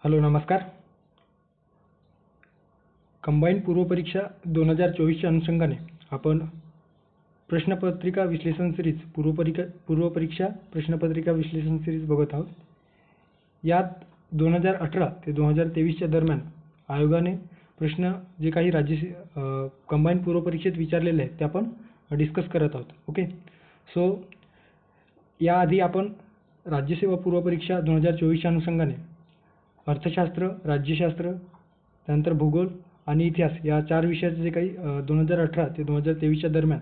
Hello नमस्कार. Combined पूर्वपरीक्षा 2024च्या अनुषंगाने आपण प्रश्नपत्रिका विश्लेषण सिरीज पूर्वपरीक्षा प्रश्नपत्रिका विश्लेषण सिरीज बघत आहोत. यात 2018 ते 2023च्या दरम्यान आयोगाने प्रश्न जे काही कंबाईंड पूर्वपरीक्षेत विचारलेले आहेत ते आपण डिस्कस करत आहोत. ओके, सो याआधी आपण राज्यसेवा पूर्वपरीक्षा 2024च्या अनुषंगाने अर्थशास्त्र, राज्यशास्त्र, त्यानंतर भूगोल आणि इतिहास या 4 विषयाचे जे काही 2018 ते 2023च्या दरम्यान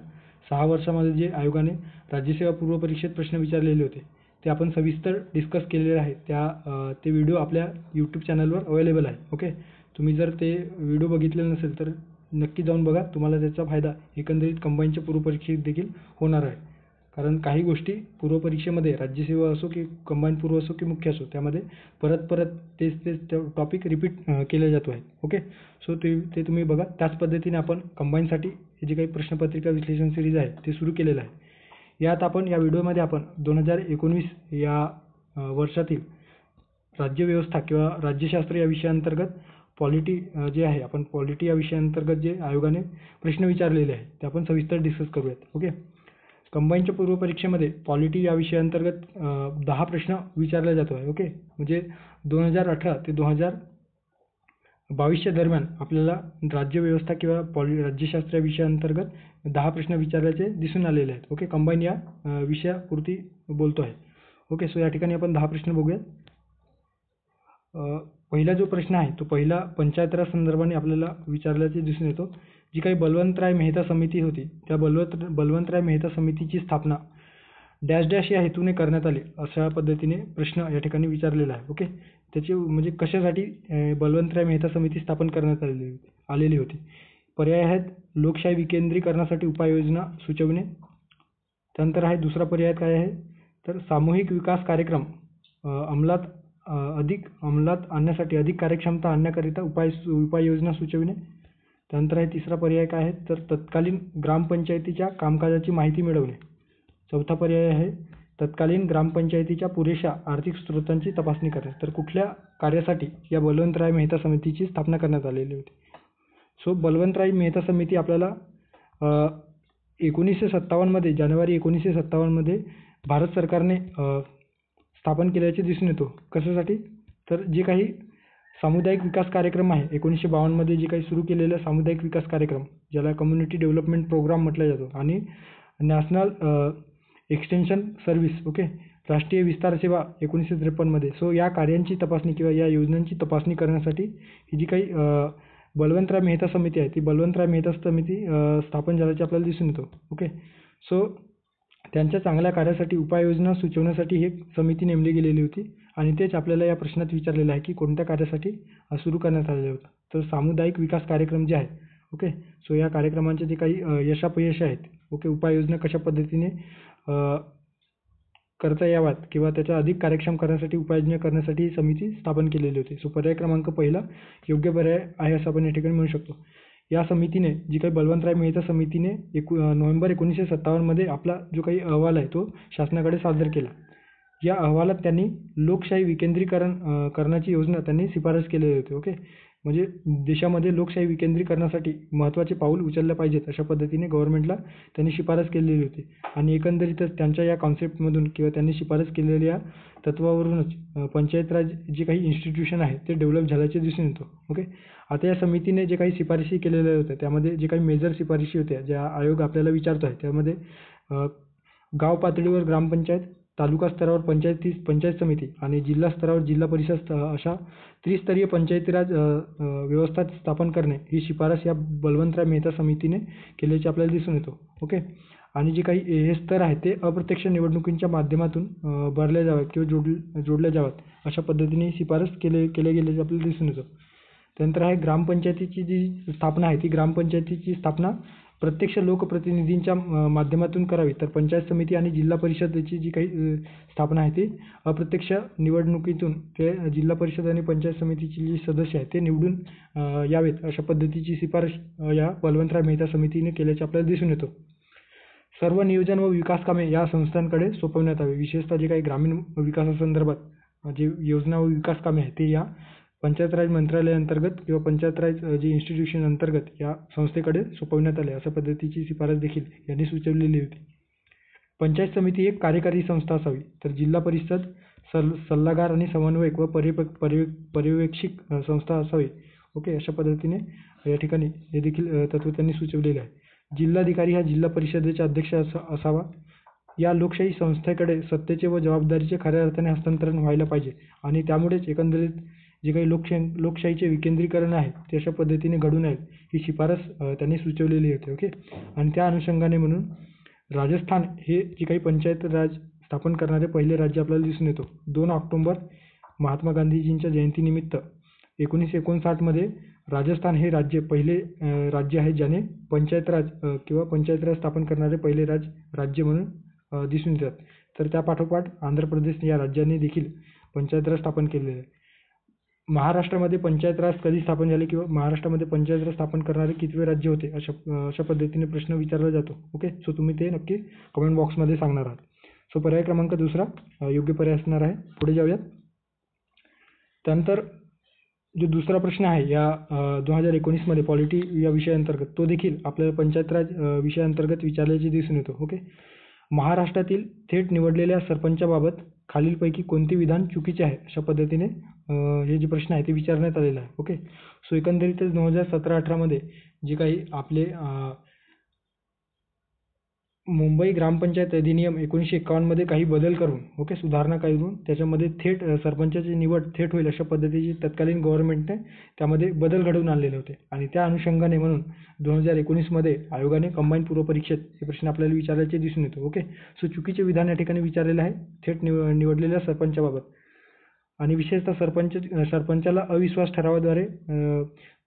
6 वर्षामध्ये जे आयोगाने राज्यसेवा पूर्वपरीक्षेत प्रश्न विचारलेले होते ते आपण सविस्तर डिस्कस केलेले आहेत. ते व्हिडिओ आपल्या यूट्यूब चॅनलवर अवेलेबल आहे. ओके, तुम्ही जर ते व्हिडिओ बघितलेले नसेल तर नक्की जाऊन बघा. तुम्हाला त्याचा फायदा एकंदरीत कंबाईंडच्या पूर्वपरीक्षेत देखील होणार आहे. कारण काही गोष्टी पूर्वपरीक्षेमध्ये राज्यसेवा असो की कंबाईंड पूर्व असो की मुख्य असो त्यामध्ये परत तेच टॉपिक रिपीट केले जातो आहे. ओके, सो ते तुम्ही बघा. त्याच पद्धतीने आपण कंबाईंडसाठी जे काही प्रश्नपत्रिका विश्लेषण सिरीज आहे ते सुरू केलेलं आहे. यात आपण या व्हिडिओमध्ये आपण 2019 या वर्षातील राज्यव्यवस्था किंवा राज्यशास्त्र या विषयाअंतर्गत पॉलिटी जे आहे आपण पॉलिटी या विषयाअंतर्गत जे आयोगाने प्रश्न विचारलेले आहे ते आपण सविस्तर डिस्कस करूयात. ओके, कंबाईंडच्या पूर्वपरीक्षेमध्ये पॉलिटी या विषयाअंतर्गत 10 प्रश्न विचारले जातो आहे. ओके, म्हणजे 2018 ते 2022च्या दरम्यान आपल्याला राज्यव्यवस्था किंवा राज्यशास्त्र या विषयाअंतर्गत 10 प्रश्न विचारल्याचे दिसून आलेले आहेत. ओके, कंबाईंड या विषयापुरती बोलतो आहे. ओके, सो या ठिकाणी आपण 10 प्रश्न बघूयात. पहिला जो प्रश्न आहे तो पहिला पंचायत राज संदर्भाने आपल्याला विचारल्याचे दिसून येतो. जी काही बलवंतराय मेहता समिती होती त्या बलवंतराय मेहता समितीची स्थापना डॅश डॅश या हेतूने करण्यात आली अशा पद्धतीने प्रश्न या ठिकाणी विचारलेला आहे. ओके, त्याची म्हणजे कशासाठी बलवंतराय मेहता समिती स्थापन करण्यात आलेली होती. पर्याय आहेत लोकशाही विकेंद्रीकरणासाठी उपाययोजना सुचविणे. त्यानंतर आहे दुसरा पर्याय काय आहे तर सामूहिक विकास कार्यक्रम अंमलात आणण्यासाठी अधिक कार्यक्षमता आणण्याकरिता उपाययोजना सुचविणे. त्यानंतर आहे तिसरा पर्याय काय आहे तर तत्कालीन ग्रामपंचायतीच्या कामकाजाची माहिती मिळवणे. चौथा पर्याय आहे तत्कालीन ग्रामपंचायतीच्या पुरेशा आर्थिक स्रोतांची तपासणी करणे. तर कुठल्या कार्यासाठी या बलवंतराय मेहता समितीची स्थापना करण्यात आलेली होती. सो बलवंतराय मेहता समिती आपल्याला 1957 मध्ये जानेवारी 1957 मध्ये भारत सरकारने स्थापन केल्याचे दिसून येतो. कशासाठी तर जे काही सामुदायिक विकास कार्यक्रम आहे 1952 मध्ये जे काही सुरू केलेला सामुदायिक विकास कार्यक्रम ज्याला कम्युनिटी डेव्हलपमेंट प्रोग्राम म्हटला जातो आणि नॅशनल एक्सटेन्शन सर्व्हिस. ओके, राष्ट्रीय विस्तार सेवा 1953 मध्ये. सो या कार्यांची तपासणी किंवा या योजनांची तपासणी करण्यासाठी ही जी काही बलवंतराय मेहता समिती आहे ती बलवंतराय मेहता समिती स्थापन झाल्याचे आपल्याला दिसून येतो. ओके, सो त्यांच्या चांगल्या कार्यासाठी उपाययोजना सुचवण्यासाठी ही समिती नेमली गेलेली होती आणि तेच आपल्याला या प्रश्नात विचारलेलं आहे की कोणत्या कार्यासाठी सुरू करण्यात आलेलं होतं. तर सामुदायिक विकास कार्यक्रम जे आहे. ओके, सो या कार्यक्रमांचे जे काही यशापयश आहेत. ओके, उपाययोजना कशा पद्धतीने करता याव्यात किंवा त्याचा अधिक कार्यक्षम करण्यासाठी उपाययोजना करण्यासाठी ही समिती स्थापन केलेली होती. सो पर्याय क्रमांक पहिला योग्य पर्याय आहे असं आपण या ठिकाणी म्हणू शकतो. या समितीने जी काही बलवंतराय मेहता समितीने नोव्हेंबर 1957 मध्ये आपला जो काही अहवाल आहे तो शासनाकडे सादर केला. या अहवालात त्यांनी लोकशाही विकेंद्रीकरण करण्याची योजना त्यांनी शिफारस केलेली होती. ओके, म्हणजे देशामध्ये लोकशाही विकेंद्रीकरणासाठी महत्त्वाचे पाऊल उचलले पाहिजेत अशा पद्धतीने गव्हर्नमेंटला त्यांनी शिफारस केलेली होती आणि एकंदरीतच त्यांच्या या कॉन्सेप्टमधून किंवा त्यांनी शिफारस केलेल्या तत्वावरूनच पंचायत राज जे काही इन्स्टिट्यूशन आहे ते डेव्हलप झाल्याचे दिसून येतो. ओके, आता या समितीने जे काही शिफारशी केलेल्या होत्या त्यामध्ये जे काही मेजर शिफारशी होत्या ज्या आयोग आपल्याला विचारतो आहे त्यामध्ये गाव पातळीवर ग्रामपंचायत, तालुका स्तरावर पंचायत समिती आणि जिल्हा स्तरावर जिल्हा परिषद अशा त्रिस्तरीय पंचायती राज व्यवस्था स्थापन करणे ही शिफारस या बलवंतराय मेहता समितीने केल्याचे आपल्याला दिसून येतो. ओके, आणि जे काही हे स्तर आहेत ते अप्रत्यक्ष निवडणुकींच्या माध्यमातून भरले जावेत किंवा जोडले जावेत अशा पद्धतीने शिफारस केले गेल्याचे आपल्याला दिसून येतं. त्यानंतर आहे ग्रामपंचायतीची जी स्थापना आहे ती ग्रामपंचायतीची स्थापना प्रत्यक्ष लोकप्रतिनिधींच्या माध्यमातून करावी. तर पंचायत समिती आणि जिल्हा परिषदेची जी काही स्थापना आहे ती अप्रत्यक्ष निवडणुकीतून ते जिल्हा परिषद आणि पंचायत समितीचे जे सदस्य आहेत ते निवडून यावेत अशा पद्धतीची शिफारस या बलवंतराय मेहता समितीने केल्याचे आपल्याला दिसून येतो. सर्व नियोजन व विकास कामे या संस्थांकडे सोपवण्यात यावे. विशेषतः जे काही ग्रामीण विकासासंदर्भात जे योजना व विकास कामे आहेत ते या पंचायत राज मंत्रालयाअंतर्गत किंवा पंचायत राज जे इन्स्टिट्यूशन अंतर्गत या संस्थेकडे सोपविण्यात आले. अशा पद्धतीची शिफारस देखील यांनी सुचवलेली होती. पंचायत समिती एक कार्यकारी संस्था असावी, तर जिल्हा परिषद सल्लागार आणि समन्वयक व पर्यवेक्षक संस्था असावी. ओके, अशा पद्धतीने या ठिकाणी हे देखील तत्व त्यांनी सुचवलेले आहे. जिल्हाधिकारी हा जिल्हा परिषदेचा अध्यक्ष असावा. या लोकशाही संस्थेकडे सत्तेचे व जबाबदारीचे खऱ्या अर्थाने हस्तांतरण व्हायला पाहिजे आणि त्यामुळेच एकंदरीत जे काही लोकशाहीचे विकेंद्रीकरण आहे ते अशा पद्धतीने घडून येईल ही शिफारस त्यांनी सुचवलेली होती. ओके, आणि त्या अनुषंगाने म्हणून राजस्थान हे जे काही पंचायत राज स्थापन करणारे पहिले राज्य आपल्याला दिसून येतो. 2 ऑक्टोबर महात्मा गांधीजींच्या जयंतीनिमित्त 1959 मध्ये राजस्थान हे पहिले राज्य आहे ज्याने पंचायत राज किंवा पंचायत राज स्थापन करणारे पहिले राज्य म्हणून दिसून येतात. तर त्या पाठोपाठ आंध्र प्रदेश या राज्याने देखील पंचायत राज स्थापन केलेले आहे. महाराष्ट्रामध्ये पंचायत राज कधी स्थापन झाले किंवा महाराष्ट्रामध्ये पंचायत राज स्थापन करणारे कितवे राज्य होते अशा पद्धतीने प्रश्न विचारला जातो. ओके, सो तुम्ही ते नक्की कमेंट बॉक्समध्ये सांगणार आहात. सो पर्याय क्रमांक 2 योग्य पर्याय असणार आहे. पुढे जाऊयात. त्यानंतर जो दुसरा प्रश्न आहे या 2019 मध्ये पॉलिटी या विषयाअंतर्गत तो देखील आपल्याला पंचायत राज विषयाअंतर्गत विचारल्याचे दिसून येतो. ओके, महाराष्ट्रातील थेट निवडलेल्या सरपंचाबाबत खालीलपैकी कोणते विधान चुकीचे आहे अशा पद्धतीने हे जे प्रश्न आहे ते विचारण्यात आलेला आहे. ओके, सो एकंदरीतच 2017-18 मध्ये जे काही आपले मुंबई ग्रामपंचायत अधिनियम 1951 मध्ये काही बदल करून ओके सुधारणा करून त्याच्यामध्ये थेट सरपंचाची निवड थेट होईल अशा पद्धतीची तत्कालीन गव्हर्नमेंटने त्यामध्ये बदल घडवून आणलेले होते आणि त्या अनुषंगाने म्हणून 2019 मध्ये आयोगाने कंबाईन पूर्व परीक्षेत हे प्रश्न आपल्याला विचारायचे दिसून येतो. ओके, सो चुकीचे विधान या ठिकाणी विचारलेले आहे थेट निवडलेल्या सरपंचाबाबत आणि विशेषतः सरपंचाला अविश्वास ठरावाद्वारे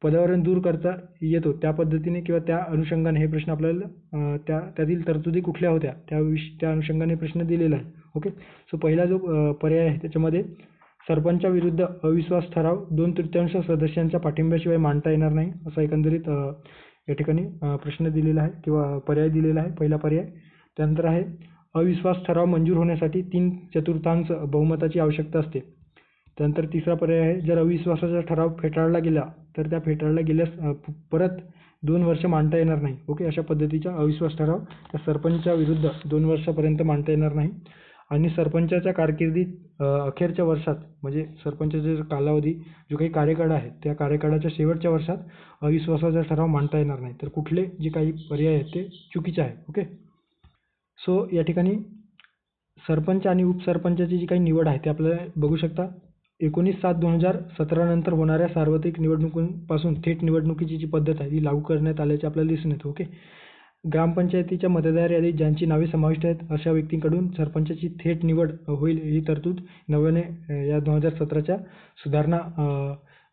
पदावरून दूर करता येतो त्या पद्धतीने किंवा त्या अनुषंगाने हे प्रश्न आपल्याला त्यातील तरतुदी कुठल्या होत्या त्या अनुषंगाने प्रश्न दिलेला आहे. ओके, सो पहिला जो पर्याय आहे त्याच्यामध्ये सरपंचाविरुद्ध अविश्वास ठराव 2/3 सदस्यांच्या पाठिंब्याशिवाय मांडता येणार नाही असा एकंदरीत या ठिकाणी प्रश्न दिलेला आहे किंवा पर्याय दिलेला आहे पहिला पर्याय. त्यानंतर आहे अविश्वास ठराव मंजूर होण्यासाठी 3/4 बहुमताची आवश्यकता असते. त्यानंतर तिसरा पर्याय आहे जर अविश्वासाचा ठराव फेटाळला गेला तर त्या फेटाळला गेल्यास परत 2 वर्ष मांडता येणार नाही. ओके, अशा पद्धतीचा अविश्वास ठराव त्या सरपंचाविरुद्ध 2 वर्षापर्यंत मांडता येणार नाही आणि सरपंचाच्या कारकिर्दीत अखेरच्या वर्षात म्हणजे सरपंचाचा कालावधी जो काही कार्यकाळ आहे त्या कार्यकाळाच्या शेवटच्या वर्षात अविश्वासाचा ठराव मांडता येणार नाही. तर कुठले जे काही पर्याय आहेत ते चुकीचे आहे. ओके, सो या ठिकाणी सरपंच आणि उपसरपंचाची जी काही निवड आहे ते आपल्याला बघू शकता 19/7/2017 नंतर होणाऱ्या सार्वत्रिक निवडणुकीपासून थेट निवडणुकीची जी पद्धत आहे ती लागू करण्यात आल्याचे आपल्याला दिसून येते. ओके, ग्रामपंचायतीच्या मतदार यादीत ज्यांची नावे समाविष्ट आहेत अशा व्यक्तींकडून सरपंचाची थेट निवड होईल ही तरतूद नव्याने या 2017च्या सुधारणा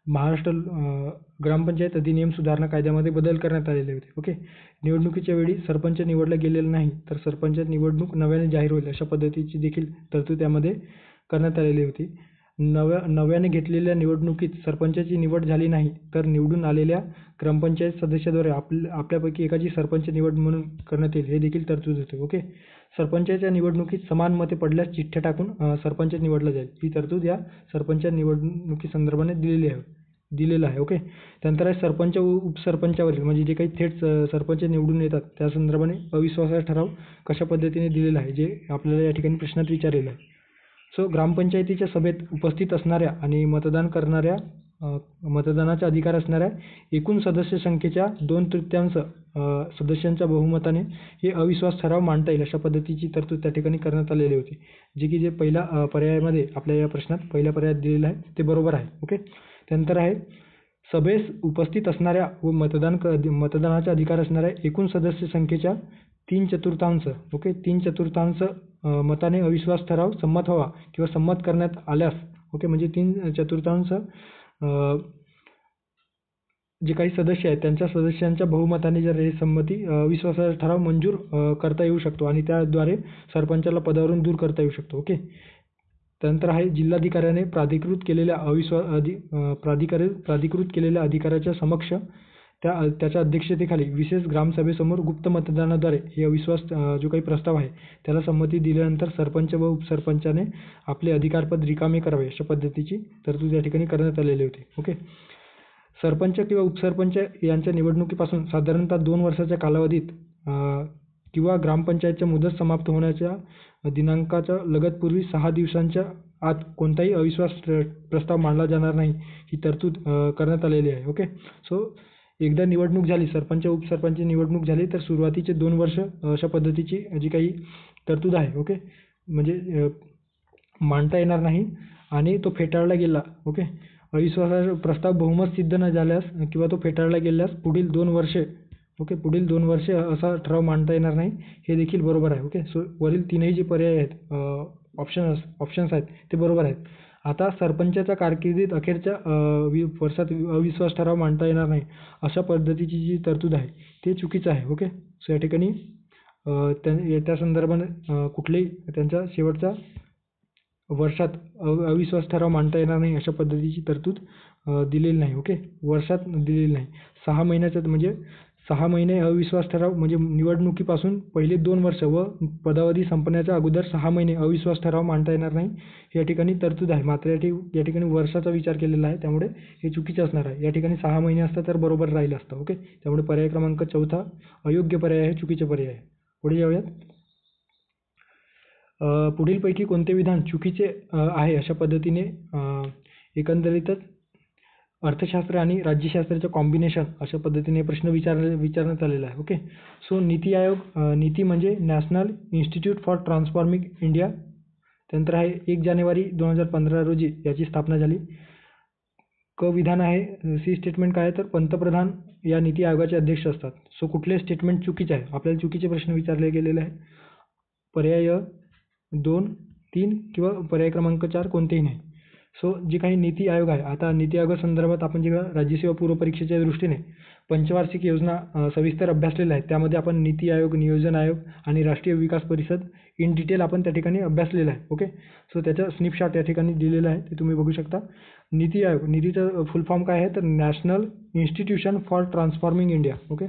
महाराष्ट्र ग्रामपंचायत अधिनियम सुधारणा कायद्यामध्ये बदल करण्यात आलेले होते. ओके, निवडणुकीच्या वेळी सरपंच निवडला गेलेला नाही तर सरपंच निवडणूक नव्याने जाहीर होईल अशा पद्धतीची देखील तरतूद त्यामध्ये करण्यात आलेली होती. नव्याने घेतलेल्या निवडणुकीत सरपंचाची निवड झाली नाही तर निवडून आलेल्या ग्रामपंचायत सदस्याद्वारे आपल्यापैकी एकाची सरपंच निवड म्हणून करण्यात येईल हे देखील तरतूद होते. ओके, सरपंचाच्या निवडणुकीत समान मते पडल्यास चिठ्ठ्या टाकून सरपंच निवडला जाईल ही तरतूद या सरपंच निवडणुकीसंदर्भाने दिलेलं आहे. ओके, त्यानंतर आहे सरपंच व उपसरपंचावरील म्हणजे जे काही थेट सरपंच निवडून येतात त्या संदर्भाने अविश्वासाचा ठराव कशा पद्धतीने दिलेला आहे जे आपल्याला या ठिकाणी प्रश्नात विचारलेलं आहे. सो ग्रामपंचायतीच्या सभेत उपस्थित असणाऱ्या आणि मतदान करणाऱ्या मतदानाचा अधिकार असणाऱ्या एकूण सदस्य संख्येच्या 2/3 सदस्यांच्या बहुमताने हे अविश्वास ठराव मांडता येईल अशा पद्धतीची तरतूद त्या ठिकाणी करण्यात आलेली होती जे पहिल्या पर्यायामध्ये आपल्या या प्रश्नात पहिल्या पर्यायात दिलेलं आहे ते बरोबर आहे. ओके, त्यानंतर आहे सभेस उपस्थित असणाऱ्या व मतदानाचा अधिकार असणाऱ्या एकूण सदस्य संख्येच्या 3/4 ओके 3/4 मताने अविश्वास ठराव संमत व्हावा किंवा संमत करण्यात आल्यास ओके म्हणजे 3/4 जे काही सदस्य आहेत त्यांच्या सदस्यांच्या बहुमताने जर हे संमती अविश्वासाचा ठराव मंजूर करता येऊ शकतो आणि त्याद्वारे सरपंचाला पदावरून दूर करता येऊ शकतो. ओके, त्यानंतर आहे जिल्हाधिकाऱ्याने प्राधिकृत केलेल्या अधिकाराच्या समक्ष त्याच्या अध्यक्षतेखाली विशेष ग्रामसभेसमोर गुप्त मतदानाद्वारे हे अविश्वास जो काही प्रस्ताव आहे त्याला संमती दिल्यानंतर सरपंच व उपसरपंचाने आपले अधिकारपद रिकामे करावे अशा पद्धतीची तरतूद या ठिकाणी करण्यात आलेली होती. ओके. सरपंच किंवा उपसरपंच यांच्या निवडणुकीपासून साधारणतः 2 वर्षाच्या कालावधीत किंवा ग्रामपंचायतच्या मुदत समाप्त होण्याच्या दिनांकाच्या लगतपूर्वी 6 दिवसांच्या आत कोणताही अविश्वास प्रस्ताव मांडला जाणार नाही ही तरतूद करण्यात आलेली आहे. ओके. सो एकदा निवडणूक झाली, सरपंच उपसरपंच निवडणूक झाली तर सुरुवातीचे 2 वर्ष अशा पद्धतीची जी काही तरतूद आहे, ओके, म्हणजे मांडता येणार नाही आणि तो फेटाळला गेला. ओके. अविश्वासाचा प्रस्ताव बहुमत सिद्ध न झाल्यास किंवा तो फेटाळला गेल्यास पुढील 2 वर्षे, ओके, पुढील 2 वर्षे असा ठराव मांडता येणार नाही, हे देखील बरोबर आहे. ओके. सो वरील तीनही जे पर्याय आहेत, ऑप्शन्स आहेत ते बरोबर आहेत. आता सरपंचाच्या कारकिर्दीत अखेरच्या वर्षात अविश्वास ठराव मांडता येणार नाही अशा पद्धतीची जी तरतूद आहे ते चुकीचं आहे. ओके. सो या ठिकाणी त्या संदर्भाने कुठलेही त्यांच्या शेवटच्या वर्षात अविश्वास ठराव मांडता येणार नाही अशा पद्धतीची तरतूद दिलेली नाही. ओके. वर्षात दिलेली नाही. 6 महिन्याच्यात म्हणजे 6 महिने अविश्वास ठराव म्हणजे निवडणुकीपासून पहिले 2 वर्ष व पदावधी संपण्याच्या अगोदर 6 महिने अविश्वास ठराव मांडता येणार नाही या ठिकाणी तरतूद आहे. मात्र या ठिकाणी वर्षाचा विचार केलेला आहे, त्यामुळे हे चुकीचे असणार आहे. या ठिकाणी 6 महिने असतं तर बरोबर राहिलं असतं. ओके. त्यामुळे पर्याय क्रमांक 4 अयोग्य पर्याय आहे, चुकीचे पर्याय आहे. पुढे जाऊयात. पुढीलपैकी कोणते विधान चुकीचे आहे अशा पद्धतीने एकंदरीतच अर्थशास्त्र आणि राज्यशास्त्राचं कॉम्बिनेशन अशा पद्धतीने प्रश्न विचारण्यात आलेला आहे. ओके. सो नीती आयोग, नीती म्हणजे national institute for transforming India. त्यानंतर आहे 1 जानेवारी 2015 रोजी याची स्थापना झाली. क विधान आहे. सी स्टेटमेंट काय आहे तर पंतप्रधान या नीती आयोगाचे अध्यक्ष असतात. सो कुठले स्टेटमेंट चुकीचे आहे, आपल्याला चुकीचे प्रश्न विचारले गेलेले आहे. पर्याय 2, 3 किंवा पर्याय क्रमांक 4 कोणतेही नाही. सो जे काही नीती आयोग आहे, आता नीती आयोगासंदर्भात आपण जेव्हा राज्यसेवा पूर्व परीक्षेच्या दृष्टीने पंचवार्षिक योजना सविस्तर अभ्यासलेल्या आहेत, त्यामध्ये आपण नीती आयोग, नियोजन आयोग आणि राष्ट्रीय विकास परिषद इन डिटेल आपण त्या ठिकाणी अभ्यासलेलं आहे. ओके. सो त्याचा स्नॅपशॉट या ठिकाणी दिलेला आहे, ते तुम्ही बघू शकता. नीती आयोग, नीतीचं फुल फॉर्म काय आहे तर national institution for transforming India. Okay.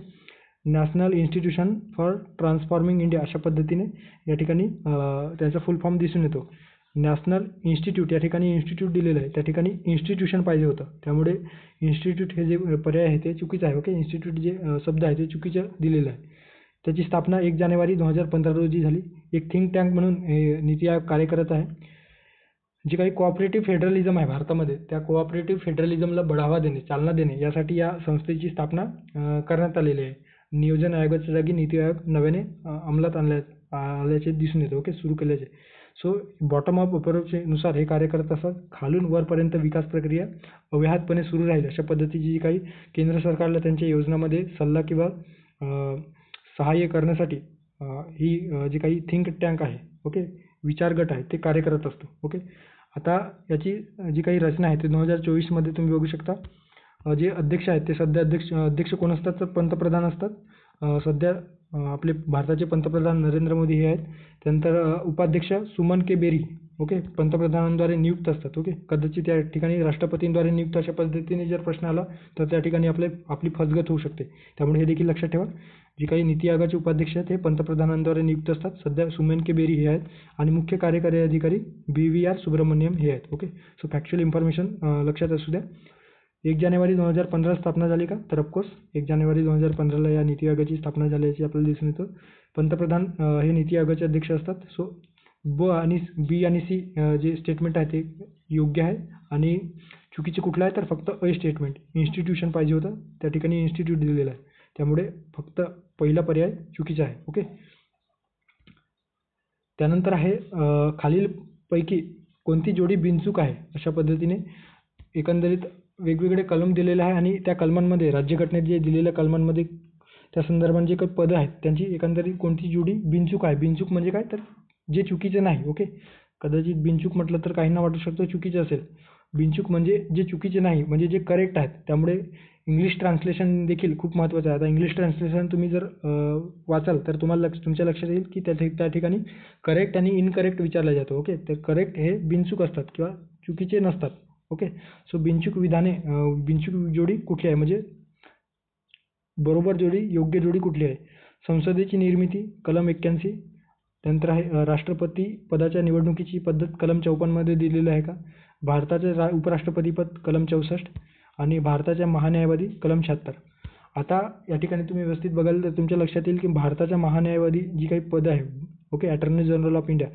National institution for transforming India अशा पद्धतीने या ठिकाणी त्याचा फुल फॉर्म दिसून येतो. नॅशनल इन्स्टिट्यूट, या ठिकाणी इन्स्टिट्यूट दिलेलं आहे, त्या ठिकाणी इन्स्टिट्यूशन पाहिजे होतं, त्यामुळे इन्स्टिट्यूट हे जे पर्याय आहे ते चुकीचं आहे. ओके. इन्स्टिट्यूट जे शब्द आहे ते चुकीचं दिलेलं आहे. त्याची स्थापना 1 जानेवारी 2015 रोजी झाली. एक थिंक टँक म्हणून नीती आयोग कार्य करत आहे. जे काही कोऑपरेटिव्ह फेडरलिझम आहे भारतामध्ये, त्या कोऑपरेटिव्ह फेडरलिझमला बढावा देणे, चालना देणे यासाठी या संस्थेची स्थापना करण्यात आलेली आहे. नियोजन आयोगाच्या जागी नीती आयोग नव्याने अंमलात आल्याचे दिसून येते. ओके. सुरू केल्याचे. सो बॉटम अप अप्रोचनुसार हे कार्य करत असतात. खालून वरपर्यंत विकास प्रक्रिया अव्याहतपणे सुरू राहील अशा पद्धतीची जी काही केंद्र सरकारला त्यांच्या योजनामध्ये सल्ला किंवा सहाय्य करण्यासाठी ही जी काही थिंक टँक आहे, ओके, विचार गट आहे, ते कार्य करत असतो. ओके. आता याची जी काही रचना आहे ते 2024 तुम्ही बघू शकता. जे अध्यक्ष आहेत ते सध्या अध्यक्ष कोण असतात तर पंतप्रधान असतात. सध्या आपले भारताचे पंतप्रधान नरेंद्र मोदी हे आहेत. त्यानंतर उपाध्यक्ष सुमन के बेरी, ओके, पंतप्रधानांद्वारे नियुक्त असतात. ओके. कदाचित त्या ठिकाणी राष्ट्रपतींद्वारे नियुक्त अशा पद्धतीने जर प्रश्न आला तर त्या ठिकाणी आपली फसगत होऊ शकते, त्यामुळे हे देखील लक्षात ठेवा. जे काही नीती आयोगाचे उपाध्यक्ष आहेत हे पंतप्रधानांद्वारे नियुक्त असतात. सध्या सुमन के बेरी हे आहेत आणि मुख्य कार्यकारी अधिकारी BVR सुब्रमण्यम हे आहेत. ओके. सो फॅक्च्युअल इन्फॉर्मेशन लक्षात असू द्या. 1 जानेवारी 2015 स्थापना झाली का तर ऑफकोर्स 1 जानेवारी 2015ला या नीती आयोगाची स्थापना झाल्याची आपल्याला दिसून येतं. पंतप्रधान हे नीती आयोगाचे अध्यक्ष असतात. सो B आणि C जे स्टेटमेंट आहे ते योग्य आहे आणि चुकीचे कुठलं आहे तर फक्त अ स्टेटमेंट, इन्स्टिट्यूशन पाहिजे होतं, त्या ठिकाणी इन्स्टिट्यूट दिलेलं आहे, त्यामुळे फक्त पहिला पर्याय चुकीचा आहे. ओके. त्यानंतर आहे खालीलपैकी कोणती जोडी बिनचूक आहे अशा पद्धतीने एकंदरीत वेगवेगळे कलम दिलेले आहे आणि त्या कलमांमध्ये राज्यघटनेत जे दिलेल्या कलमांमध्ये त्या संदर्भात जे काही पदं आहेत त्यांची एकंदरीत कोणती जोडी बिनचूक आहे. बिनचूक म्हणजे काय तर जे चुकीचे नाही. ओके. कदाचित बिनचूक म्हटलं तर काहींना वाटू शकतं चुकीचे असेल. बिनचूक म्हणजे जे चुकीचे नाही, म्हणजे जे करेक्ट आहेत. त्यामुळे इंग्लिश ट्रान्सलेशन देखील खूप महत्त्वाचं आहे. आता इंग्लिश ट्रान्सलेशन तुम्ही जर वाचाल तर तुम्हाला तुमच्या लक्षात येईल की त्या ठिकाणी करेक्ट आणि इनकरेक्ट विचारलं जातं. ओके. तर करेक्ट हे बिनचूक असतात किंवा चुकीचे नसतात. ओके. सो बिनचूक जोडी कुठली आहे म्हणजे बरोबर जोडी, योग्य जोडी कुठली आहे? संसदेची निर्मिती कलम 81. त्यानंतर आहे राष्ट्रपती पदाच्या निवडणुकीची पद्धत कलम 54मध्ये दिलेलं आहे का? भारताचे उपराष्ट्रपतीपद कलम 64 आणि भारताच्या महान्यायवादी कलम 76. आता या ठिकाणी तुम्ही व्यवस्थित बघाल तर तुमच्या लक्षात येईल की भारताच्या महान्यायवादी जी काही पदं आहे, okay, attorney general of India,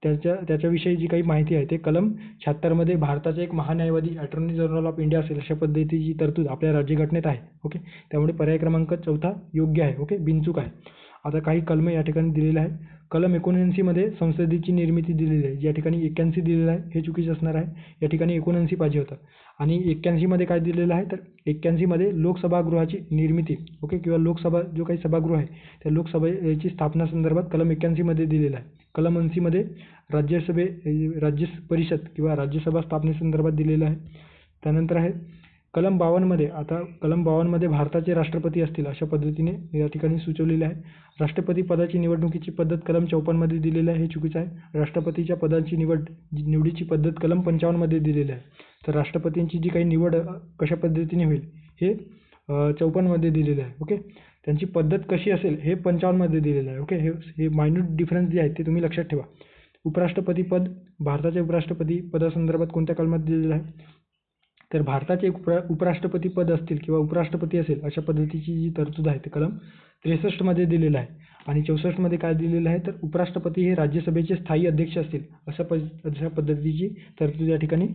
त्याच्याविषयी जी काही माहिती आहे ते कलम 76मध्ये भारताचा एक महान्यायवादी अटर्नी जनरल ऑफ इंडिया असेल अशा पद्धतीची तरतूद आपल्या राज्यघटनेत आहे. ओके, त्यामुळे पर्याय क्रमांक 4 योग्य आहे. ओके, बिनचूक आहे. आता काही कलम या ठिकाणी दिलेले आहे. कलम 79मध्ये संसदेची निर्मिती दिलेली आहे. या ठिकाणी 81 दिलेलं आहे, हे चुकीचं असणार आहे. या ठिकाणी 79 पाहिजे होतं. आणि 81मध्ये काय दिलेलं आहे तर 81मध्ये लोकसभागृहाची निर्मिती, ओके, किंवा लोकसभा जो काही सभागृह आहे त्या लोकसभेची स्थापना संदर्भात कलम 81मध्ये दिलेलं आहे. कलम 80मध्ये राज्य परिषद किंवा राज्यसभा स्थापनेसंदर्भात दिलेलं आहे. त्यानंतर आहे कलम 52मध्ये, आता कलम 52मध्ये भारताचे राष्ट्रपती असतील अशा पद्धतीने या ठिकाणी सुचवलेले आहे. राष्ट्रपती पदाची निवडणुकीची पद्धत कलम 54मध्ये दिलेली आहे, हे चुकीचं आहे. राष्ट्रपतीच्या पदाची निवडीची पद्धत कलम 55मध्ये दिलेली आहे. तर राष्ट्रपतींची जी काही निवड कशा पद्धतीने होईल हे 54मध्ये दिलेलं आहे. ओके, त्यांची पद्धत कशी असेल हे 55मध्ये दिलेलं आहे. ओके, हे मायन्यूट डिफरन्स जे आहेत ते तुम्ही लक्षात ठेवा. उपराष्ट्रपती पद भारताचे उपराष्ट्रपती पदासंदर्भात कोणत्या कलमात दिलेलं आहे तर भारताचे उपराष्ट्रपती पद असतील किंवा उपराष्ट्रपती असेल अशा पद्धतीची जी तरतूद आहे ते कलम 63मध्ये दिलेलं आहे. आणि 64मध्ये काय दिलेलं आहे तर उपराष्ट्रपती हे राज्यसभेचे स्थायी अध्यक्ष असतील अशा पद्धतीची तरतूद या ठिकाणी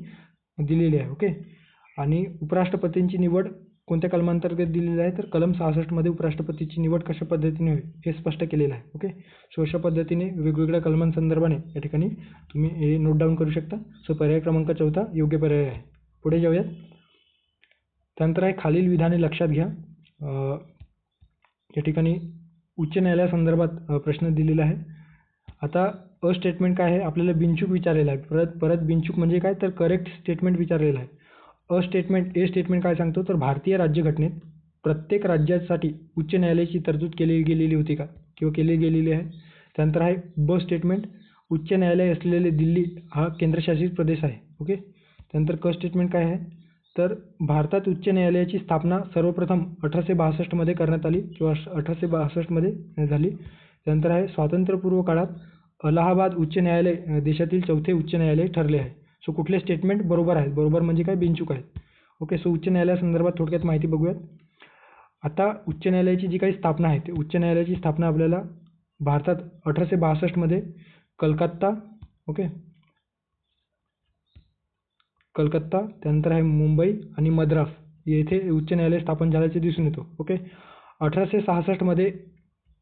दिलेली आहे. ओके, आणि उपराष्ट्रपतींची निवड कोणत्या कलमांतर्गत दिलेली आहे तर कलम 66मध्ये उपराष्ट्रपतीची निवड कशा पद्धतीने होईल हे स्पष्ट केलेलं आहे. ओके, सो अशा पद्धतीने वेगवेगळ्या कलमांसंदर्भाने या ठिकाणी तुम्ही हे नोट डाऊन करू शकता. सो पर्याय क्रमांक 4 योग्य पर्याय आहे. पुढे जाऊयात. त्यानंतर आहे खालील विधाने लक्षात घ्या. या ठिकाणी उच्च न्यायालयासंदर्भात प्रश्न दिलेला आहे. आता अ स्टेटमेंट काय आहे आपल्याला बिनचूक विचारलेलं आहे. परत बिनचूक म्हणजे काय तर करेक्ट स्टेटमेंट विचारलेलं आहे. ए स्टेटमेंट काय सांगतो तर भारतीय राज्यघटनेत प्रत्येक राज्यासाठी उच्च न्यायालयाची तरतूद केली गेलेली होती का किंवा केली गेलेली आहे. त्यानंतर आहे ब स्टेटमेंट उच्च न्यायालय असलेले दिल्ली हा केंद्रशासित प्रदेश आहे. ओके, त्यानंतर क स्टेटमेंट काय आहे तर भारतात उच्च न्यायालयाची स्थापना सर्वप्रथम 1862मध्ये करण्यात आली किंवा 1862मध्ये झाली. त्यानंतर आहे स्वातंत्र्यपूर्व काळात अलाहाबाद उच्च न्यायालय देशातील 4थे उच्च न्यायालय ठरले आहे. सो कुठले स्टेटमेंट बरोबर आहेत? बरोबर म्हणजे काय बिनचूक आहेत. ओके, सो उच्च न्यायालयासंदर्भात थोडक्यात माहिती बघूयात. आता उच्च न्यायालयाची जी काही स्थापना आहे ते उच्च न्यायालयाची स्थापना आपल्याला भारतात 1862मध्ये कलकत्ता, ओके, कलकत्ता, त्यानंतर आहे मुंबई आणि मद्रास येथे उच्च न्यायालय स्थापन झाल्याचे दिसून येतो. ओके, 1866मध्ये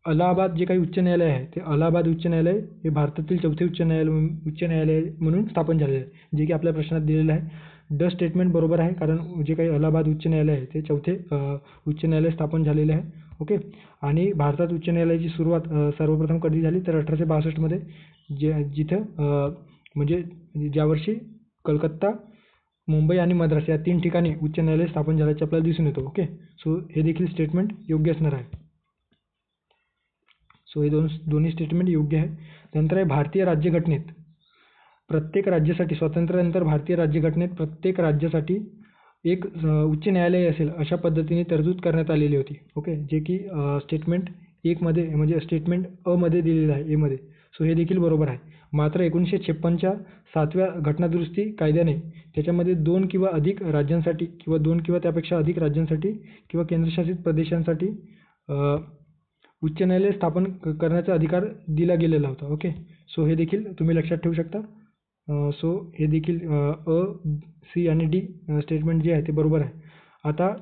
अलाहाबाद जे काही उच्च न्यायालय आहे ते अलाहाबाद उच्च न्यायालय हे भारतातील 4थे उच्च न्यायालय म्हणून स्थापन झालेले आहे, जे की आपल्या प्रश्नात दिलेलं आहे. ड स्टेटमेंट बरोबर आहे कारण जे काही अलाहाबाद उच्च न्यायालय आहे ते 4थे उच्च न्यायालय स्थापन झालेले आहे. ओके, आणि भारतात उच्च न्यायालयाची सुरुवात सर्वप्रथम कधी झाली तर 1862मध्ये जिथं म्हणजे ज्या वर्षी कलकत्ता, मुंबई आणि मद्रास या 3 ठिकाणी उच्च न्यायालय स्थापन झाल्याचे आपल्याला दिसून येतो. ओके, सो हे देखील स्टेटमेंट योग्य असणार आहे. सो हे दोन्ही स्टेटमेंट योग्य आहे. त्यानंतर आहे भारतीय राज्यघटनेत प्रत्येक राज्यासाठी स्वातंत्र्यानंतर भारतीय राज्यघटनेत प्रत्येक राज्यासाठी एक उच्च न्यायालय असेल अशा पद्धतीने तरतूद करण्यात आलेली होती. ओके, जे की स्टेटमेंट 1मध्ये म्हणजे स्टेटमेंट अ मध्ये दिलेलं आहे, ए मध्ये. सो हे देखील बरोबर आहे. मात्र 1956च्या 7व्या घटनादुरुस्ती कायद्याने त्याच्यामध्ये 2 किंवा अधिक राज्यांसाठी किंवा 2 किंवा त्यापेक्षा अधिक राज्यांसाठी किंवा केंद्रशासित प्रदेशांसाठी उच्च न्यायालय स्थापन करण्याचा अधिकार दिला गेलेला होता. ओके, सो हे देखील तुम्ही लक्षात ठेवू शकता. सो हे देखील अ, सी आणि डी स्टेटमेंट जे आहे ते बरोबर आहे. आता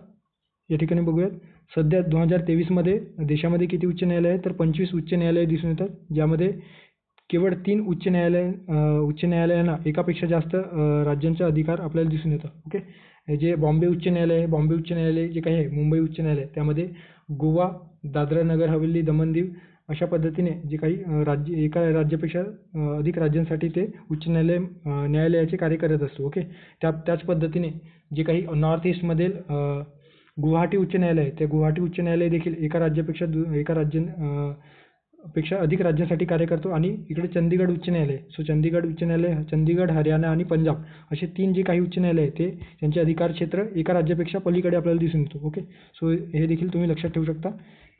या ठिकाणी बघूयात सध्या 2023मध्ये देशामध्ये किती उच्च न्यायालय आहेत तर 25 उच्च न्यायालय दिसून येतात, ज्यामध्ये केवळ 3 उच्च न्यायालयांना एकापेक्षा जास्त राज्यांचा अधिकार आपल्याला दिसून येतात. ओके, जे बॉम्बे उच्च न्यायालय आहे, बॉम्बे उच्च न्यायालय जे काही आहे, मुंबई उच्च न्यायालय, त्यामध्ये गोवा, दादरा नगर हवेली, दमण दीव अशा पद्धतीने जे काही एका राज्यापेक्षा अधिक राज्यांसाठी ते उच्च न्यायालयाचे कार्य करत असतो. ओके, त्याच पद्धतीने जे काही नॉर्थ ईस्टमधील गुवाहाटी उच्च न्यायालय आहे, ते गुवाहाटी उच्च न्यायालय देखील एका राज्यापेक्षा पेक्षा अधिक राज्यासाठी कार्य करतो आणि इकडे चंदीगड उच्च न्यायालय. सो चंदीगड उच्च न्यायालय, चंदीगड, हरियाणा आणि पंजाब असे 3 जे काही उच्च न्यायालय आहे ते त्यांचे अधिकार क्षेत्र एका राज्यापेक्षा पलीकडे आपल्याला दिसून येतो. ओके, सो हे देखील तुम्ही लक्षात ठेवू शकता.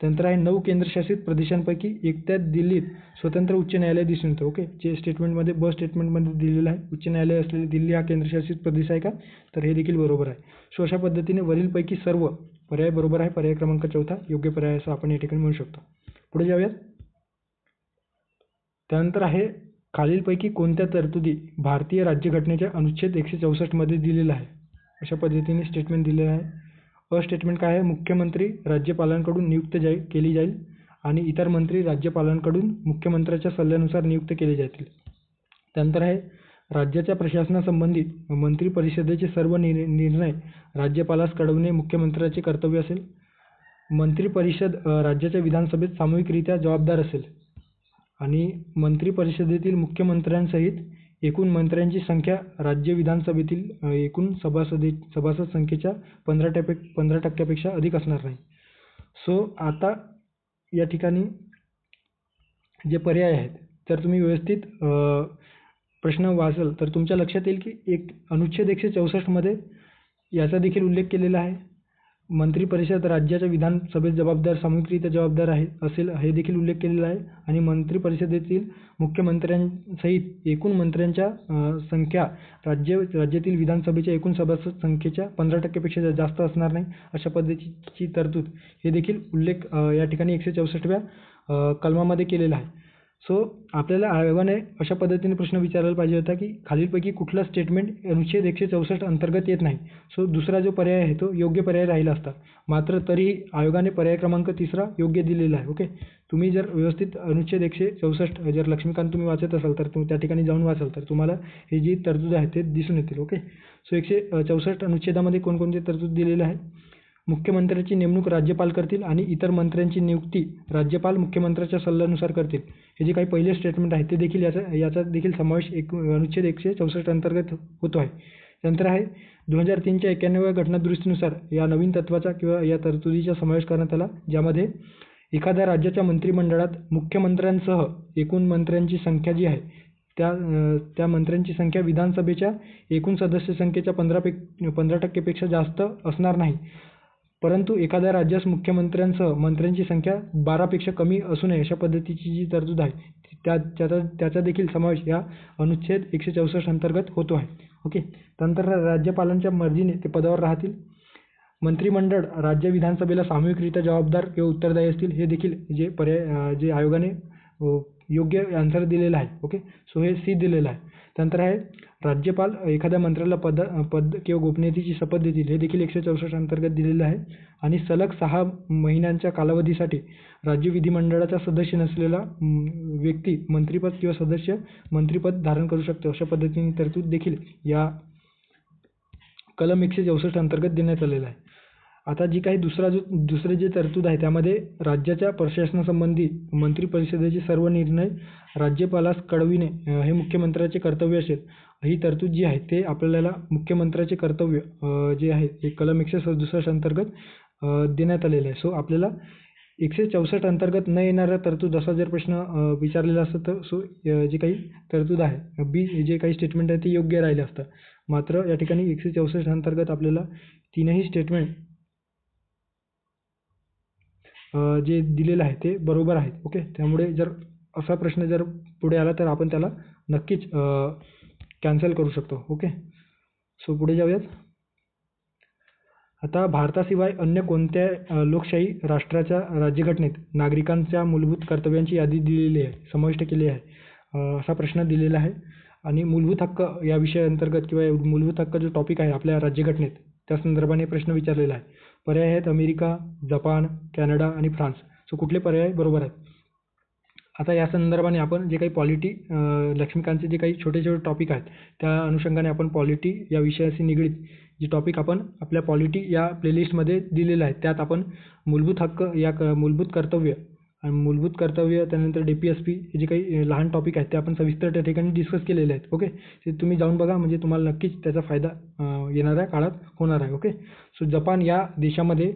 त्यानंतर आहे 9 केंद्रशासित प्रदेशांपैकी एकट्या दिल्लीत स्वतंत्र उच्च न्यायालय दिसून येतं. ओके, जे स्टेटमेंटमध्ये ब स्टेटमेंटमध्ये दिलेलं आहे. उच्च न्यायालय असलेले दिल्ली हा केंद्रशासित प्रदेश आहे का, तर हे देखील बरोबर आहे. सो अशा पद्धतीने वरीलपैकी सर्व पर्याय बरोबर आहे. पर्याय क्रमांक 4 योग्य पर्याय असं आपण या ठिकाणी म्हणू शकतो. पुढे जाऊयात. त्यानंतर आहे खालीलपैकी कोणत्या तरतुदी भारतीय राज्यघटनेच्या अनुच्छेद 164 मध्ये दिलेल्या आहे. अशा पद्धतीने स्टेटमेंट दिलेलं आहे. अ स्टेटमेंट काय आहे, मुख्यमंत्री राज्यपालांकडून नियुक्त केली जाईल आणि इतर मंत्री राज्यपालांकडून मुख्यमंत्र्याच्या सल्ल्यानुसार नियुक्त केले जातील. त्यानंतर आहे राज्याच्या प्रशासनासंबंधित मंत्री परिषदेचे सर्व निर्णय राज्यपालास कळवणे मुख्यमंत्र्याचे कर्तव्य असेल. मंत्री परिषद राज्याच्या विधानसभेत सामूहिकरित्या जबाबदार असेल आणि मंत्री परिषदेतील मुख्यमंत्र्यांसहित एकूण मंत्र्यांची संख्या राज्य विधानसभेतील एकूण सभासद संख्येच्या 15% अधिक असणार नाही. सो आता या ठिकाणी जे पर्याय आहेत तर तुम्ही व्यवस्थित प्रश्न वाचाल तर तुमच्या लक्षात येईल की अनुच्छेद 164 मध्ये याचा देखील उल्लेख केलेला आहे. मंत्री परिषद राज्याच्या विधानसभेत जबाबदार सामूहिकरित्या जबाबदार असेल हे देखील उल्लेख केलेला आहे आणि मंत्री परिषदेतील मुख्यमंत्र्यांसहित एकूण मंत्र्यांच्या संख्या राज्यातील विधानसभेच्या एकूण सभासद संख्येच्या 15% जास्त असणार नाही. अशा पद्धतीची तरतूद हे देखील उल्लेख या ठिकाणी 164व्या कलमामध्ये केलेला आहे. सो आपल्याला आयोगाने अशा पद्धतीने प्रश्न विचारायला पाहिजे होता की खालीलपैकी कुठला स्टेटमेंट अनुच्छेद 164 अंतर्गत येत नाही. सो दुसरा जो पर्याय आहे तो योग्य पर्याय राहिला असता. मात्र तरीही आयोगाने पर्याय क्रमांक 3 योग्य दिलेला आहे. ओके, तुम्ही जर व्यवस्थित अनुच्छेद 164 जर लक्ष्मीकांत तुम्ही वाचत असाल तर तुम्ही त्या ठिकाणी जाऊन वाचाल तर तुम्हाला हे जी तरतूद आहे ते दिसून येतील. ओके, सो 164 अनुच्छेदामध्ये कोणकोणते तरतूद दिलेले आहे. मुख्यमंत्र्याची नेमणूक राज्यपाल करतील आणि इतर मंत्र्यांची नियुक्ती राज्यपाल मुख्यमंत्र्याच्या सल्ल्यानुसार करतील. हे जे काही पहिले स्टेटमेंट आहे ते देखील याचा देखील समावेश अनुच्छेद 164 अंतर्गत होतो आहे. त्यानंतर आहे 2003च्या 91व्या घटनादुरुस्तीनुसार या नवीन तत्वाचा किंवा या तरतुदीचा समावेश करण्यात आला, ज्यामध्ये एखाद्या राज्याच्या मंत्रिमंडळात मुख्यमंत्र्यांसह एकूण मंत्र्यांची संख्या जी आहे त्या मंत्र्यांची संख्या विधानसभेच्या एकूण सदस्य संख्येच्या 15% जास्त असणार नाही. परंतु एखाद्या राज्यास मुख्यमंत्र्यांसह मंत्र्यांची संख्या 12पेक्षा कमी असू नये अशा पद्धतीची जी तरतूद आहे त्याचा देखील समावेश या अनुच्छेद 164 अंतर्गत होतो आहे. ओके, त्यानंतर राज्यपालांच्या मर्जीने ते पदावर राहतील. मंत्रिमंडळ राज्य विधानसभेला सामूहिकरित्या जबाबदार किंवा उत्तरदायी असतील. हे देखील जे पर्याय जे आयोगाने योग्य आन्सर दिलेला आहे. ओके, सो हे सी दिलेलं आहे. त्यानंतर आहे राज्यपाल एखाद्या मंत्र्याला पद किंवा गोपनीयतेची शपथ देतील. हे देखील 164 अंतर्गत दिलेलं आहे आणि सलग 6 महिन्यांच्या कालावधीसाठी राज्य विधिमंडळाचा सदस्य नसलेला व्यक्ती मंत्रिपद किंवा सदस्य मंत्रिपद धारण करू शकतो. अशा पद्धतीने तरतूद देखील या कलम 164 अंतर्गत देण्यात आलेला आहे. आता जी काही दुसरे जे तरतूद आहे त्यामध्ये राज्याच्या प्रशासनासंबंधी मंत्री परिषदेचे सर्व निर्णय राज्यपालास कळविणे हे मुख्यमंत्र्याचे कर्तव्य असेल. ही तरतूद जी आहे ते आपल्याला मुख्यमंत्र्याचे कर्तव्य जे आहे ते कलम 167 अंतर्गत देण्यात आलेलं आहे. सो आपल्याला 164 अंतर्गत न येणारा तरतूद असा जर प्रश्न विचारलेला असता तर सो जे काही तरतूद आहे बी जे काही स्टेटमेंट आहे ते योग्य राहिलं असतं. मात्र या ठिकाणी 164 अंतर्गत आपल्याला तीनही स्टेटमेंट जे दिलेलं आहे ते बरोबर आहेत. ओके, त्यामुळे जर असा प्रश्न जर पुढे आला तर आपण त्याला नक्कीच कॅन्सल करू शकतो. ओके, सो पुढे जाऊयात. आता भारताशिवाय अन्य कोणत्या लोकशाही राष्ट्राच्या राज्यघटनेत नागरिकांच्या मूलभूत कर्तव्यांची यादी दिलेली आहे, समाविष्ट केली आहे असा प्रश्न दिलेला आहे. आणि मूलभूत हक्क या विषयाअंतर्गत किंवा मूलभूत हक्क जो टॉपिक आहे आपल्या राज्यघटनेत त्या संदर्भाने प्रश्न विचारलेला आहे. पर्याय आहेत अमेरिका, जपान, कॅनडा आणि फ्रान्स. सो कुठले पर्याय बरोबर आहेत. आता या संदर्भाने आपण जे काही पॉलिटी लक्ष्मीकांतचे जे काही छोटे छोटे टॉपिक आहेत त्या अनुषंगाने आपण पॉलिटी या विषयाशी निगडीत जे टॉपिक आपण आपल्या पॉलिटी या प्लेलिस्टमध्ये दिलेलं आहे त्यात आपण मूलभूत हक्क या मूलभूत कर्तव्य त्यानंतर DPSP हे जे काही लहान टॉपिक आहेत ते आपण सविस्तर त्या ठिकाणी डिस्कस केलेले आहेत. ओके, ते तुम्ही जाऊन बघा म्हणजे तुम्हाला नक्कीच त्याचा फायदा येणाऱ्या काळात होणार आहे. ओके, सो जपान या देशामध्ये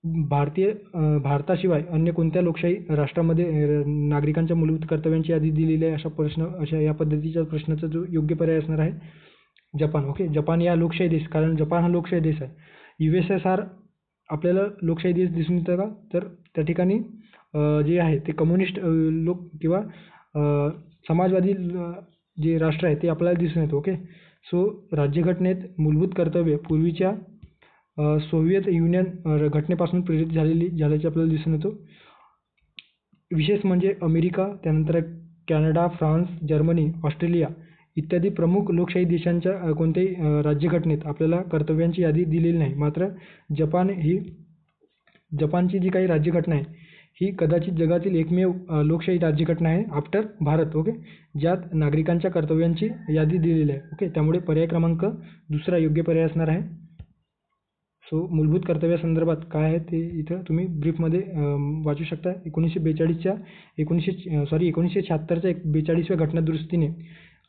भारताशिवाय अन्य कोणत्या लोकशाही राष्ट्रामध्ये नागरिकांच्या मूलभूत कर्तव्यांची यादी दिलेली आहे अशा या पद्धतीच्या प्रश्नाचा जो योग्य पर्याय असणार आहे जपान. ओके, जपान या लोकशाही देश, कारण जपान हा लोकशाही देश आहे. USSR आपल्याला लोकशाही देश दिसून येतं का, तर त्या ठिकाणी जे आहे ते कम्युनिस्ट लोक किंवा समाजवादी जे राष्ट्र आहे ते आपल्याला दिसून येतं. ओके, सो राज्यघटनेत मूलभूत कर्तव्य पूर्वीच्या सोव्हिएत युनियन घटनेपासून प्रेरित झाल्याचे आपल्याला दिसून येतो. विशेष म्हणजे अमेरिका, त्यानंतर कॅनडा, फ्रान्स, जर्मनी, ऑस्ट्रेलिया इत्यादी प्रमुख लोकशाही देशांच्या कोणत्याही राज्यघटनेत आपल्याला कर्तव्यांची यादी दिलेली नाही. मात्र जपानची जी काही राज्यघटना आहे ही कदाचित जगातील एकमेव लोकशाही राज्यघटना आहे आफ्टर भारत. ओके, ज्यात नागरिकांच्या कर्तव्यांची यादी दिलेली आहे. ओके, त्यामुळे पर्याय क्रमांक दुसरा योग्य पर्याय असणार आहे. सो मूलभूत कर्तव्यासंदर्भात काय आहे ते इथं तुम्ही ब्रीफमध्ये वाचू शकता. 1942च्या 1976च्या 42व्या घटनादुरुस्तीने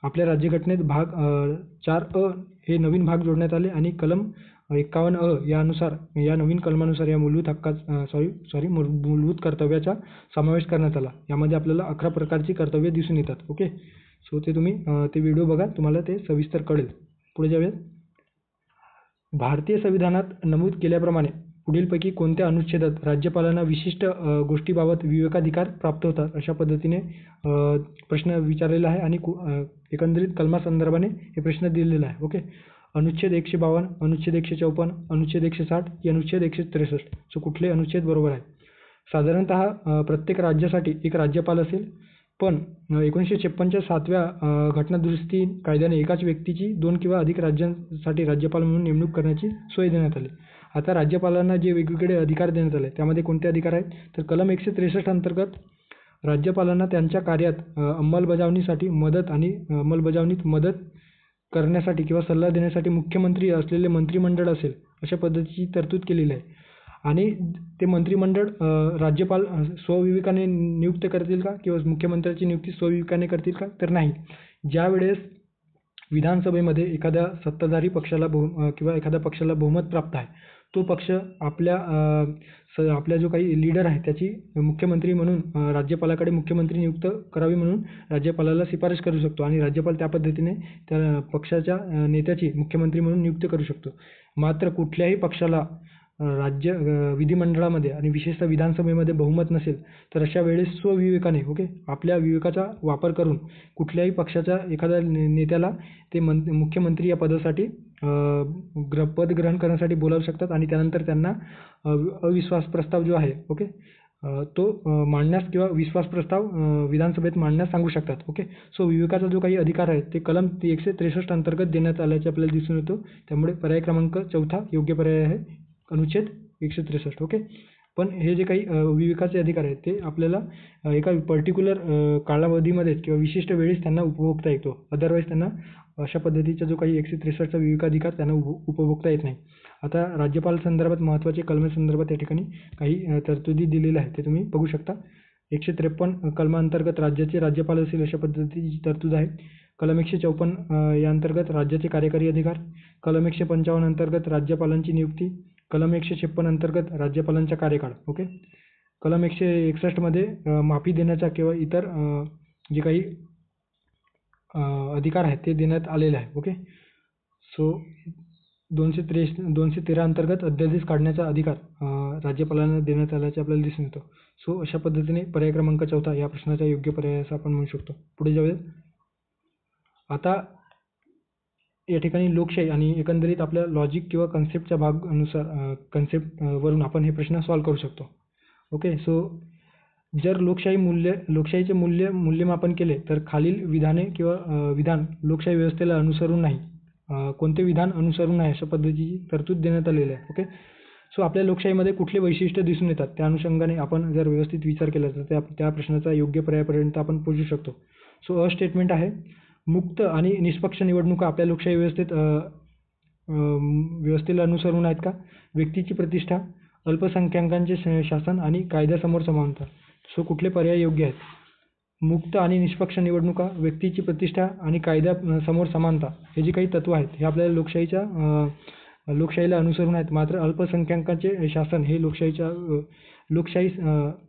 आपल्या राज्यघटनेत भाग 4A हे नवीन भाग जोडण्यात आले आणि कलम 51A या नवीन कलमानुसार या मूलभूत कर्तव्याचा समावेश करण्यात आला. यामध्ये आपल्याला 11 प्रकारची कर्तव्ये दिसून येतात. ओके, सो ते तुम्ही ते व्हिडिओ बघा, तुम्हाला ते सविस्तर कळेल. पुढे जाऊयात. भारतीय संविधानात नमूद केल्याप्रमाणे पुढीलपैकी कोणत्या अनुच्छेदात राज्यपालांना विशिष्ट गोष्टीबाबत विवेकाधिकार प्राप्त होतात अशा पद्धतीने प्रश्न विचारलेला आहे आणि एकंदरीत कलमासंदर्भाने हे प्रश्न दिलेला आहे. ओके, अनुच्छेद 152, अनुच्छेद 154, अनुच्छेद 160 की अनुच्छेद 163. सो कुठले अनुच्छेद बरोबर आहे? साधारणतः प्रत्येक राज्यासाठी एक राज्यपाल असेल, पण 1956च्या 7व्या घटनादुरुस्ती कायद्याने एकाच व्यक्तीची 2 किंवा अधिक राज्यांसाठी राज्यपाल म्हणून नेमणूक करण्याची सोय देण्यात आली. आता राज्यपालांना जे वेगवेगळे अधिकार देण्यात आले त्यामध्ये कोणते अधिकार आहेत, तर कलम 163 अंतर्गत राज्यपालांना त्यांच्या कार्यात अंमलबजावणीसाठी मदत करण्यासाठी किंवा सल्ला देण्यासाठी मुख्यमंत्री असलेले मंत्रिमंडळ असेल अशा पद्धतीची तरतूद केलेली आहे. आणि ते मंत्रिमंडळ राज्यपाल स्वविवेकाने नियुक्त करतील का किंवा मुख्यमंत्र्याची नियुक्ती स्वविवेकाने करतील का, तर नाही. ज्यावेळेस विधानसभेमध्ये एखाद्या सत्ताधारी पक्षाला किंवा एखाद्या पक्षाला बहुमत प्राप्त आहे, तो पक्ष आपल्या जो काही लीडर आहे त्याची मुख्यमंत्री म्हणून राज्यपालाकडे मुख्यमंत्री नियुक्त करावी म्हणून राज्यपालाला शिफारस करू शकतो आणि राज्यपाल त्या पद्धतीने त्या पक्षाच्या नेत्याची मुख्यमंत्री म्हणून नियुक्त करू शकतो. मात्र कुठल्याही पक्षाला विधिमंडळामध्ये आणि विशेषतः विधानसभेमध्ये बहुमत नसेल तर अशा वेळेस स्वविवेकाने आपल्या विवेकाचा वापर करून कुठल्याही पक्षाच्या एखाद्या नेत्याला ते मुख्यमंत्री या पदासाठी पद ग्रहण करण्यासाठी बोलावू शकतात आणि त्यानंतर त्यांना अविश्वास प्रस्ताव जो आहे तो मांडण्यास किंवा विश्वास प्रस्ताव विधानसभेत मांडण्यास सांगू शकतात. ओके, सो विवेकाचा जो काही अधिकार आहे ते कलम 163 अंतर्गत देण्यात आल्याचे आपल्याला दिसून येतो. त्यामुळे पर्याय क्रमांक 4 योग्य पर्याय आहे, अनुच्छेद 163. ओके, पण हे जे काही विवेकाचे अधिकार आहेत ते आपल्याला एका पर्टिक्युलर कालावधीमध्ये किंवा विशिष्ट वेळेस त्यांना उपभोगता येतो. अदरवाईज त्यांना अशा पद्धतीचा जो काही 163चा विवेकाधिकार त्यांना उपभोगता येत नाही. आता राज्यपाल संदर्भात महत्त्वाचे कलमांसंदर्भात या ठिकाणी काही तरतुदी दिलेल्या आहेत, ते तुम्ही बघू शकता. 153 कलमांतर्गत राज्याचे राज्यपाल असेल अशा पद्धतीची तरतूद आहे. कलम 154 या अंतर्गत राज्याचे कार्यकारी अधिकार. कलम 155 अंतर्गत राज्यपालांची नियुक्ती. कलम 156 अंतर्गत राज्यपालांचा कार्यकाळ. ओके, कलम 161 मध्ये माफी देण्याचा किंवा इतर जे काही अधिकार आहेत ते देण्यात आलेले आहे. ओके, सो 213 अंतर्गत अध्यादेश काढण्याचा अधिकार राज्यपालांना देण्यात आल्याचे आपल्याला दिसून येतो. सो अशा पद्धतीने पर्याय क्रमांक 4 या प्रश्नाचा योग्य पर्याय असं आपण म्हणू शकतो. पुढे जाऊया. आता या ठिकाणी लोकशाही आणि एकंदरीत आपल्या लॉजिक किंवा कन्सेप्टच्या कन्सेप्टवरून आपण हे प्रश्न सॉल्व्ह करू शकतो. ओके, सो जर लोकशाहीचे मूल्यमापन केले तर खालील विधाने किंवा विधान लोकशाही व्यवस्थेला अनुसरून नाही. कोणते विधान अनुसरून नाही अशा पद्धतीची तरतूद देण्यात आलेली आहे. ओके, सो आपल्या लोकशाहीमध्ये कुठले वैशिष्ट्य दिसून येतात त्या अनुषंगाने आपण जर व्यवस्थित विचार केला तर त्या प्रश्नाचा योग्य पर्यायापर्यंत आपण पोहोचू शकतो. सो अ स्टेटमेंट आहे, मुक्त आणि निष्पक्ष निवडणुका आपल्या लोकशाही व्यवस्थेला अनुसरून आहेत का? व्यक्तीची प्रतिष्ठा, अल्पसंख्याकांचे शासन आणि कायद्यासमोर समानता. सो कुठले पर्याय योग्य आहेत? मुक्त आणि निष्पक्ष निवडणुका, व्यक्तीची प्रतिष्ठा आणि कायद्यासमोर समानता हे जे काही तत्व आहेत हे आपल्याला लोकशाहीच्या लोकशाहीला अनुसरून आहेत, मात्र अल्पसंख्याकांचे शासन हे लोकशाही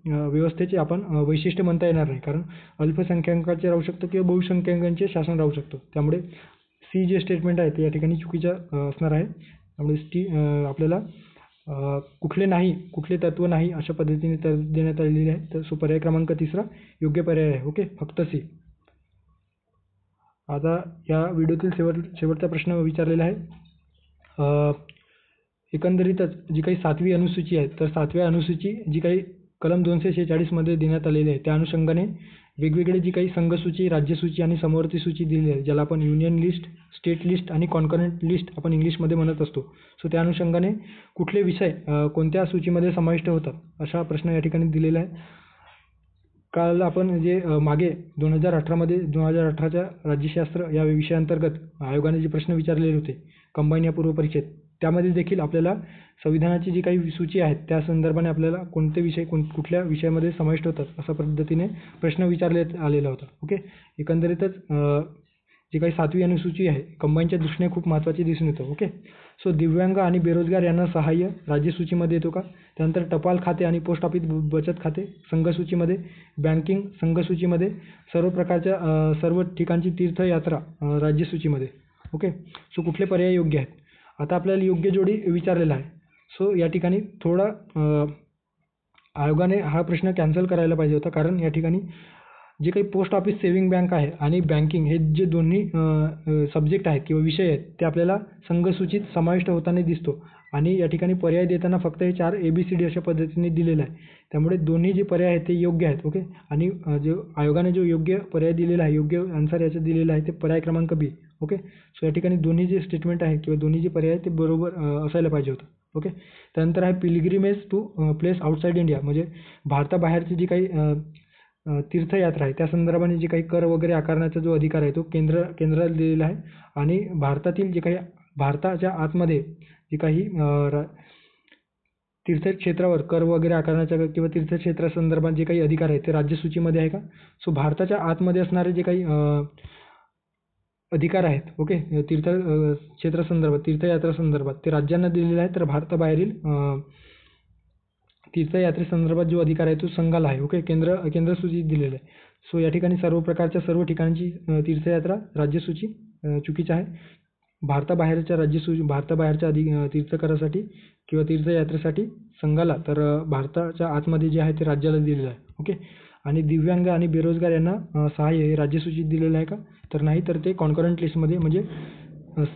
व्यवस्थेचे आपण वैशिष्ट्य म्हणता येणार नाही, कारण अल्पसंख्याकांचे राहू शकतो किंवा बहुसंख्याकांचे शासन राहू शकतो. त्यामुळे सी जे स्टेटमेंट आहे ते या ठिकाणी चुकीचं असणार आहे. त्यामुळे आपल्याला कुठले तत्व नाही अशा पद्धतीने तरतूद देण्यात आलेली आहे. तर सो पर्याय क्रमांक 3 योग्य पर्याय आहे. ओके, फक्त सी. आता या व्हिडिओतील शेवटचा प्रश्न विचारलेला आहे. एकंदरीतच जी काही 7वी अनुसूची आहे, तर 7व्या अनुसूची जी काही कलम 246 मध्ये देण्यात आलेली आहे, त्या अनुषंगाने वेगवेगळे जी काही संघसूची, राज्यसूची आणि समवर्ती सूची दिलेली आहे, ज्याला आपण युनियन लिस्ट, स्टेट लिस्ट आणि कॉन्करंट लिस्ट आपण इंग्लिशमध्ये म्हणत असतो. सो त्या अनुषंगाने कुठले विषय कोणत्या सूचीमध्ये समाविष्ट होतात, असा प्रश्न या ठिकाणी दिलेला आहे. काल आपण जे मागे 2018च्या राज्यशास्त्र या विषयाअंतर्गत आयोगाने जे प्रश्न विचारलेले होते कंबाईन या पूर्वपरीक्षेत, त्यामध्ये देखील आपल्याला संविधानाची जी काही सूची आहे त्या संदर्भाने आपल्याला कोणते विषय कुठल्या विषयामध्ये समाविष्ट होतात अशा पद्धतीने प्रश्न विचारण्यात आलेला होता. ओके, एकंदरीतच जी काही 7वी अनुसूची आहे कंबाईनच्या दृष्टीने खूप महत्त्वाची दिसून येतो. ओके, सो दिव्यांग आणि बेरोजगार यांना सहाय्य राज्यसूचीमध्ये येतो का? त्यानंतर टपाल खाते आणि पोस्ट ऑफिस बचत खाते संघसूचीमध्ये, बँकिंग संघसूचीमध्ये, सर्व प्रकारच्या सर्व ठिकाणची तीर्थयात्रा राज्यसूचीमध्ये. ओके, सो कुठले पर्याय योग्य आहेत? आता आपल्याला योग्य जोडी विचारलेला आहे. सो या ठिकाणी थोडा आयोगाने हा प्रश्न कॅन्सल करायला पाहिजे होता, कारण या ठिकाणी जे काही पोस्ट ऑफिस सेव्हिंग बँक आहे आणि बँकिंग हे जे दोन्ही सब्जेक्ट आहेत किंवा विषय आहेत ते आपल्याला संघसूचीत समाविष्ट होताना दिसतो, आणि या ठिकाणी पर्याय देताना फक्त हे 4 ABCD अशा पद्धतीने दिलेलं आहे. त्यामुळे दोन्ही जे पर्याय आहेत ते योग्य आहेत. ओके, आणि आयोगाने जो योग्य पर्याय दिलेला आहे, योग्य आन्सर याचं दिलेलं आहे ते पर्याय क्रमांक B. ओके, सो या ठिकाणी दोन्ही जे स्टेटमेंट आहे किंवा दोन्ही जे पर्याय आहेत ते बरोबर असायला पाहिजे होतं. ओके, त्यानंतर आहे pilgrimage to place outside India, म्हणजे भारताबाहेरची जी काही तीर्थयात्रा आहे त्या संदर्भाने जे काही कर वगैरे आकारण्याचा जो अधिकार आहे तो केंद्राला दिलेला आहे, आणि भारतातील जे काही भारताच्या आतमध्ये जे काही तीर्थक्षेत्रावर कर वगैरे आकारण्याचा किंवा तीर्थक्षेत्रासंदर्भात जे काही अधिकार आहे ते राज्यसूचीमध्ये आहे का? सो भारताच्या आतमध्ये असणारे जे काही अधिकार आहेत, ओके, तीर्थक्षेत्रासंदर्भात, तीर्थयात्रेसंदर्भात ते राज्यांना दिलेले आहे, तर भारताबाहेरील तीर्थयात्रेसंदर्भात जो अधिकार आहे तो संघाला आहे. ओके, केंद्रसूचीत दिलेला आहे. सो या ठिकाणी सर्व ठिकाणची तीर्थयात्रा राज्यसूची चुकीचं आहे. भारताबाहेरच्या तीर्थकरासाठी किंवा तीर्थयात्रेसाठी संघाला, तर भारताच्या आतमध्ये जे आहे ते राज्याला दिलेलं आहे. ओके, आणि दिव्यांग आणि बेरोजगार यांना सहाय्य हे राज्यसूचीत दिलेलं आहे का? तर नाही, तर ते कॉन्करंट लिस्टमध्ये म्हणजे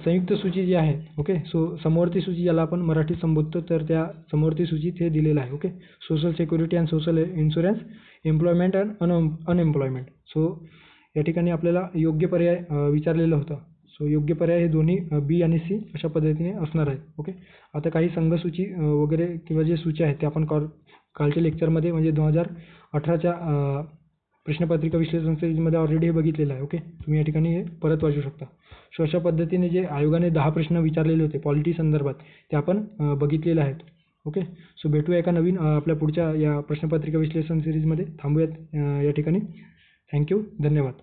संयुक्त सूची जी आहे. ओके, सो समवर्ती सूची ज्याला आपण मराठीत संबोधतो, तर त्या समवर्ती सूचीत हे दिलेलं आहे. Okay, social security and social insurance, employment and unemployment. So या ठिकाणी आपल्याला योग्य पर्याय विचारलेलं होतं. सो योग्य पर्याय हे दोन्ही B आणि C अशा पद्धतीने असणार आहे. ओके, आता काही संघसूची वगैरे किंवा जे सूची आहेत ते आपण कालच्या लेक्चरमध्ये म्हणजे 2018च्या प्रश्नपत्रिका विश्लेषण सिरीजमध्ये ऑलरेडी हे बघितलेलं आहे. ओके, तुम्ही या ठिकाणी हे परत वाचू शकता. सो अशा पद्धतीने जे आयोगाने 10 प्रश्न विचारलेले होते पॉलिटी संदर्भात ते आपण बघितलेले आहेत. ओके, सो भेटूया एका नवीन आपल्या पुढच्या या प्रश्नपत्रिका विश्लेषण सिरीजमध्ये. थांबूयात या ठिकाणी. थँक्यू, धन्यवाद.